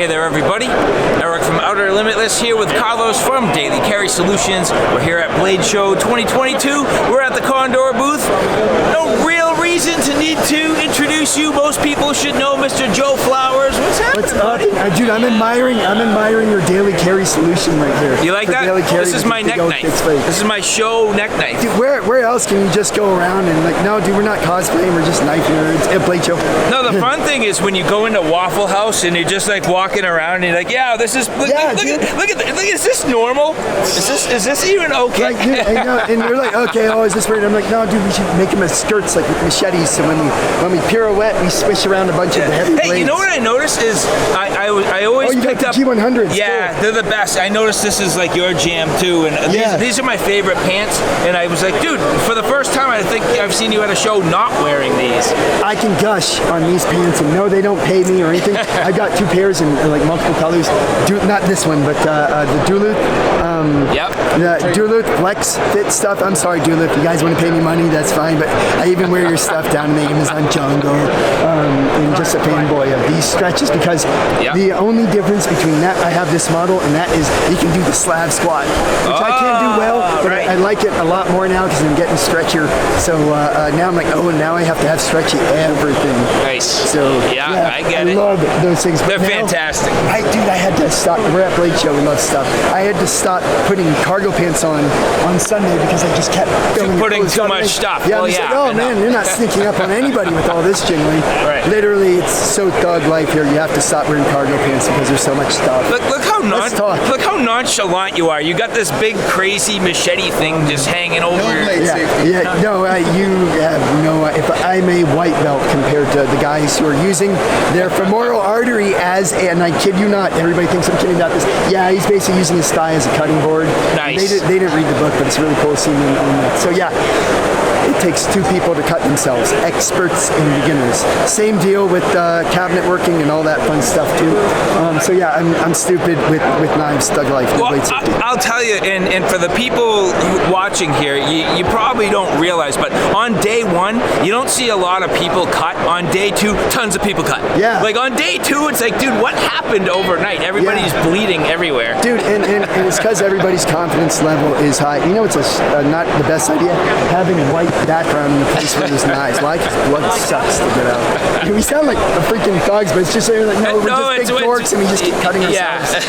Hey there, everybody. Eric from Outer Limitless here with Carlos from Daily Carry Solutions. We're here at BLADESHOW 2022. We're at the Condor Booth. No real reason to need to introduce you. Most people should know Mr. Joe Flowers. What's happening, What's up? buddy? Dude, I'm admiring your Daily Carry solution right here. You like that? This is my neck knife. This is my show neck knife. Dude, where else can you just go around and like, no, dude, we're not cosplaying, we're just knife nerds at BLADESHOW. No, the fun thing is when you go into Waffle House and you're just like walking around and you're like, yeah, this is, look at is this normal? Is this even okay? Like, dude, and you're like, okay, oh, is this weird? I'm like, no, dude, we should make them as skirts, like with machetes, so when we pirouette, we swish around a bunch of the heavy blades. Hey, you know what I noticed is I always picked up G100s. Yeah, cool. they're the best. I noticed this is like your jam too, and these are my favorite pants. And I was like, dude, for the first time, I think I've seen you at a show not wearing these. I can gush on these pants, and no, they don't pay me or anything. I've got two pairs in like multiple colors. Not this one, but the Duluth. The Duluth Flex Fit stuff. I'm sorry, Duluth. If you guys want to pay me money, that's fine. But I even wear your stuff down in the Amazon jungle. And just a fanboy of these stretches because the only difference between that, I have this model, and that is you can do the slab squat, which I can't do well, but I like it a lot more now because I'm getting stretchier. So now I'm like, oh, and now I have to have stretchy everything. Nice. So I get it. I love those things. They're fantastic. Dude, I had to stop. We're at BLADESHOW, we love stuff. I had to stop putting cargo pants on Sunday because I just kept putting too much stuff. Yeah, like, oh man, you're not sneaking up on anybody with all this jingling. Right. Literally, it's so thug life here. You have to stop wearing cargo pants because there's so much stuff. Look how nonchalant you are. You got this big crazy machete thing just hanging over your you have no. If I'm a white belt compared to the guys who are using their femoral artery as, and I kid you not, everybody thinks I'm kidding about this. Yeah, he's basically using his thigh as a cutting board. Nice. They didn't read the book, but it's really cool seeing him on that. So yeah. It takes two people to cut themselves, experts and beginners. Same deal with cabinet working and all that fun stuff too. So yeah, I'm stupid with knives, thug life, well, I'll tell you, and for the people watching here, you probably don't realize, but on day one, you don't see a lot of people cut. On day two, tons of people cut. Yeah. Like on day two, it's like, dude, what happened overnight? Everybody's bleeding everywhere. Dude, and it's because everybody's confidence level is high. You know, it's not the best idea, having white background in the place where there's knives. Like, blood sucks to get out. We sound like a freaking thugs, but it's just like, no, we're just big dorks and we just keep cutting ourselves.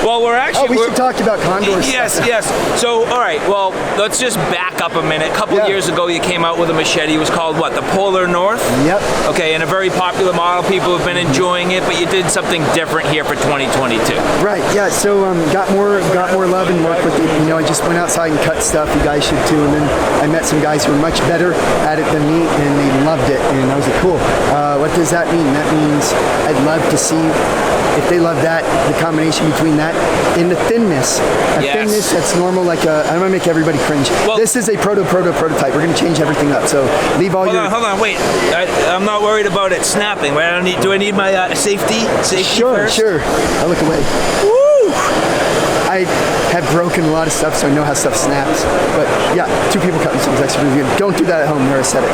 Well, we're actually... we should talk about Condor Yes. stuff. So, all right, well, let's just back up a minute. A couple years ago, you came out with a machete. It was called, what, the Polar North? Yep. Okay, and a very popular model. People have been enjoying it, but you did something different here for 2022. Right, yeah, so got more love and work with it. You know, I just went outside and cut stuff. You guys should too. And then I met some guys who were much better at it than me, and they loved it. And I was like, cool. What does that mean? That means I'd love to see if they love that, the combination between that and the thinness. Thinness that's normal, like I'm gonna make everybody cringe. Well, this is a prototype. We're gonna change everything up. So leave all your... Hold on, wait. I'm not worried about it snapping. Do I need my safety first? Sure. I'll look away. Woo! I have broken a lot of stuff, so I know how stuff snaps. But yeah, two people cut themselves extra really good. Don't do that at home. They're aesthetic.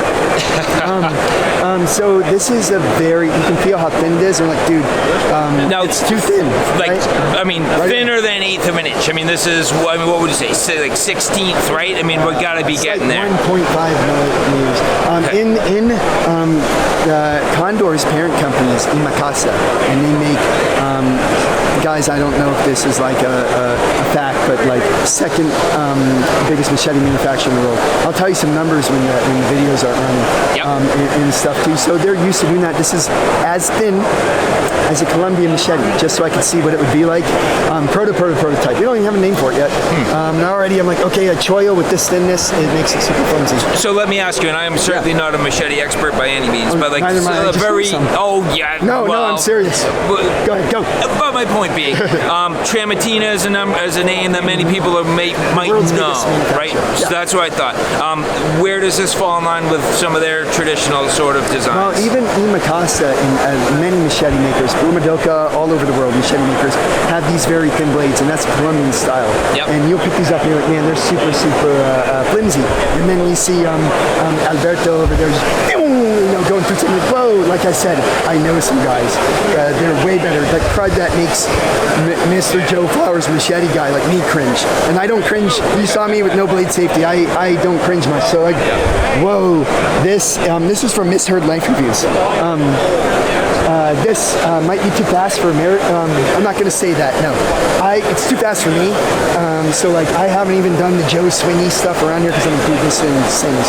So this is a very, you can feel how thin it is. I'm like, dude, now it's too thin. Like, right? I mean, thinner than 1/8 of an inch. I mean, this is, what would you say, like 16th, right? I mean, we gotta be getting there. 1.5 millimeters. In Condor's parent company is Imakasa, and they make, guys, I don't know if this is like a fact, but like second biggest machete manufacturer in the world. I'll tell you some numbers when the videos are running and stuff too. So they're used to doing that. This is as thin as a Colombian machete, just so I can see what it would be like. Prototype. We don't even have a name for it yet. And already I'm like, okay, a choyo with this thinness, it makes it super flimsy. So let me ask you, and I am certainly not a machete expert by any means, but like a very... No, I'm serious. Go ahead, go. But my point being, Tramontina is a name that many people might know, right? So that's what I thought. Where does this fall in line with some of their traditional sort of designs? Well, even Imakasa and many machete makers, Bumadoka, all over the world, machete makers have these very thin blades, and that's Colombian style. And you'll pick these up and you're like, man, they're super flimsy. And then you see Alberto over there just going through something, whoa, like I said, I know some guys. They're way better. That crud that makes Mr. Joe Flowers Machete guy like me cringe. And I don't cringe. You saw me with no blade safety. I don't cringe much. So like, whoa, this is from Misheard Knife Reviews. This might be too fast for America. I'm not going to say that. No, it's too fast for me. So like, I haven't even done the Joe Swingy stuff around here because I'm doing this and things.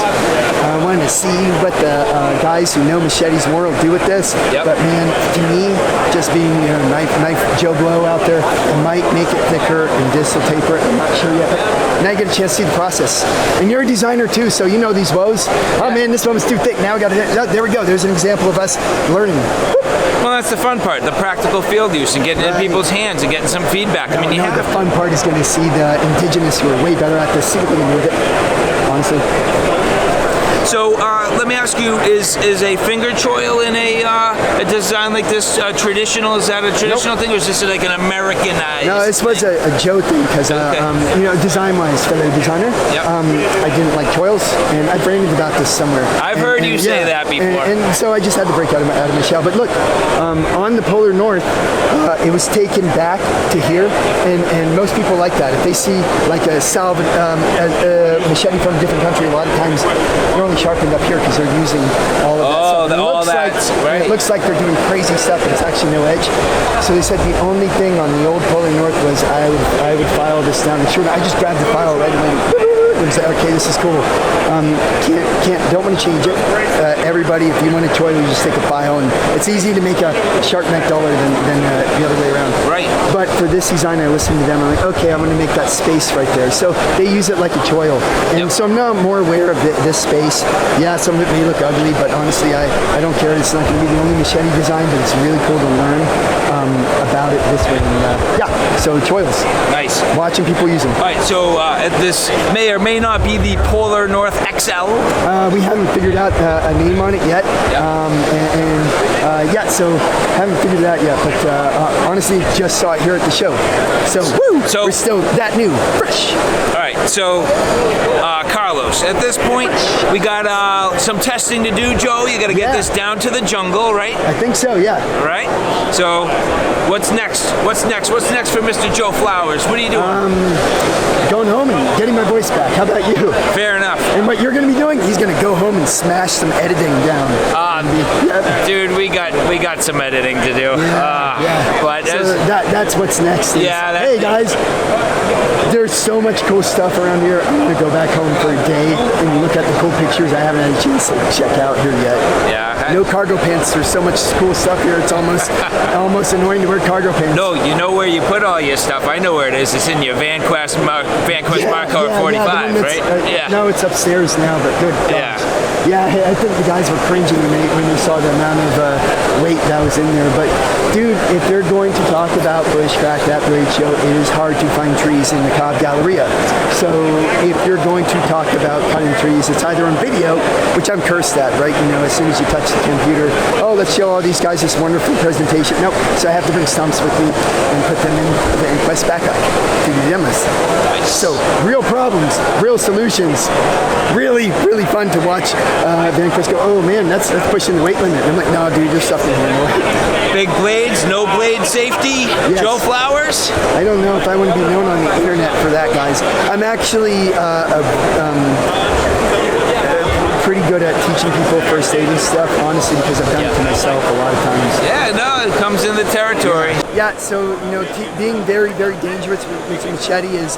I wanted to see what the guys who know machetes more will do with this. But man, to me, just being knife Joe Blow out there, it might make it thicker and this will taper it. I'm not sure yet. But now I get a chance to see the process. And you're a designer too, so you know these woes. Oh man, this one was too thick. Now we got to. There we go. There's an example of us learning. Well, that's the fun part, the practical field use and getting it in people's hands and getting some feedback. I mean, the fun part is going to see the indigenous who are way better at this, see what they can do with it, honestly. So let me ask you: Is a finger choil in a design like this traditional? Is that a traditional thing, or is this like an Americanized? No, this was a Joe thing because design-wise, fellow designer, I didn't like choils, and I've ranted about this somewhere. I've heard you say that before, and so I just had to break out of my shell. But look, on the Polar North, it was taken back to here, and most people like that. If they see like a machete from a different country, a lot of times they're only sharpened up here because they're using all of that stuff. It looks like they're doing crazy stuff, but it's actually no edge. So they said the only thing on the old Polar North was I would file this down. And sure, I just grabbed the file right away. And said, okay, this is cool. Don't want to change it. Everybody, if you want a choil, you just take a file, and it's easy to make a sharp neck duller than the other way around. Right. But for this design, I listened to them. I'm like, okay, I'm going to make that space right there. So they use it like a choil, and so I'm now more aware of this space. Yeah, some of it may look ugly, but honestly, I don't care. It's not going to be the only machete design, but it's really cool to learn about it this way. And, so choils. Nice. Watching people use them. All right, so this may or may not be the Polar North XL. We haven't figured out a name on it yet. So haven't figured it out yet. But honestly, just saw it here at the show. So we're still that new, fresh. All right, so Carlos, at this point, we got some testing to do, Joe. You got to get this down to the jungle, right? I think so, yeah. All right. So what's next? What's next for Mr. Joe Flowers? What are you doing? Going home and getting my voice back. How about you? Fair enough. And what you're going to be doing? He's going to go home and smash some editing down. Dude, we got some editing to do. But so that's what's next. Hey guys, there's so much cool stuff around here. I'm going to go back home for a day and look at the cool pictures I haven't had a chance to check out here yet. No cargo pants. There's so much cool stuff here. It's almost annoying to wear cargo pants. No, you know where you put all your stuff. I know where it is. It's in your Vanquest Marco 45, right? No, it's upstairs now, but good gosh. Yeah, I think the guys were cringing when they saw the amount of weight that was in there. But dude, if they're going to talk about bushcraft at Blade Show, it is hard to find trees in the Cobb Galleria. So if you're going to talk about cutting trees, it's either on video, which I'm cursed at, right? As soon as you touch the computer, let's show all these guys this wonderful presentation. Nope. So I have to bring stumps with me and put them in the Inquest backup to the demos. So real problems, real solutions. Really, really fun to watch Vanquist go, oh man, that's pushing the weight limit. And I'm like, no, dude, there's something here. Big blades, no blade safety. Yes. Joe Flowers? I don't know if I want to be known on the internet for that, guys. I'm actually pretty good at teaching people first aid and stuff, honestly, because I've done it to myself a lot of times. Yeah, no, it comes in the territory. Yeah, so, being very, very dangerous with machete is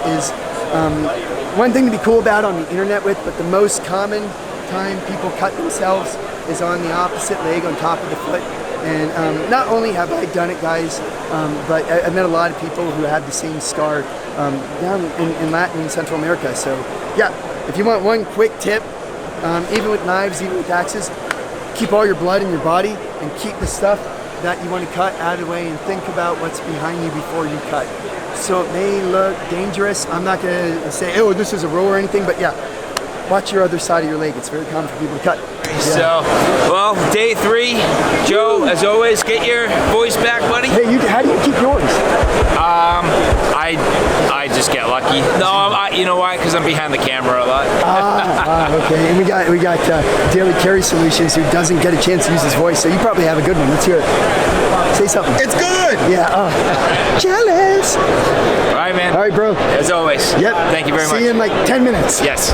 one thing to be cool about on the internet with, but the most common time people cut themselves is on the opposite leg on top of the foot. And not only have I done it, guys, but I've met a lot of people who have the same scar down in Latin and Central America. So, yeah, if you want one quick tip, even with knives, even with axes, keep all your blood in your body and keep the stuff that you want to cut out of the way and think about what's behind you before you cut. So it may look dangerous. I'm not going to say, oh, this is a roll or anything, but yeah, watch your other side of your leg. It's very common for people to cut. So, well, day 3, Joe, as always, get your voice back, buddy. Hey, how do you keep yours? I just get lucky. No, you know why? Because I'm behind the camera a lot. Okay. And we got Daily Carry Solutions, who doesn't get a chance to use his voice, so you probably have a good one. Let's hear it. Say something. It's good. Yeah. Jealous. All right, man. All right, bro. As always. Yep. Thank you very much. See you in like 10 minutes. Yes.